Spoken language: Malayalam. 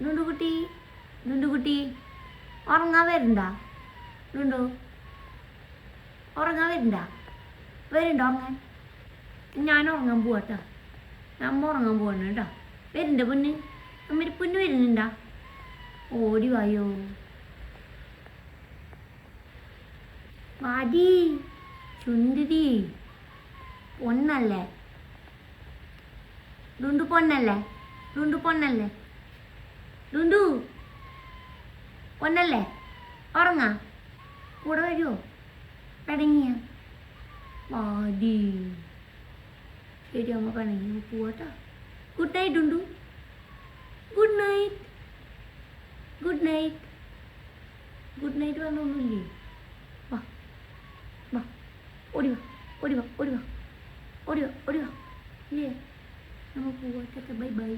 നുണ്ടുകുട്ടി നുണ്ടുകുട്ടി ഉറങ്ങാൻ വരണ്ട? നുണ്ടു ഉറങ്ങാൻ വരണ്ട? വരുന്നുണ്ടോ ഉറങ്ങാൻ? ഞാൻ ഉറങ്ങാൻ പോവാട്ടോ. അമ്മ ഉറങ്ങാൻ പോവാണ് കേട്ടോ. വരുന്നുണ്ടോ പൊന്ന്? അമ്മ പൊന്ന് വരുന്നുണ്ടാ? ഓടി വായോ. വാടി ചുന്തിരി. പൊന്നല്ലേ ലുണ്ടു? പൊന്നല്ലേ ലുണ്ടു? പൊന്നല്ലേ ലുണ്ടു? പൊന്നല്ലേ? ഉറങ്ങാ? കൂടെ വരുമോ? പിണങ്ങിയ വാടി. ശരി അമ്മ പിണങ്ങി പോവാട്ടോ. ഗുഡ് നൈറ്റ് ഉണ്ടു. Good night. Good night. Good night പറഞ്ഞൊന്നുമില്ലേ? വാ വാ ഓടി വാ ഓടി വാ ഓടി വാ ഓടി വാ ഓടി വാ. ഇല്ലേ നമ്മൾ പോവാട്ടോ. Bye bye.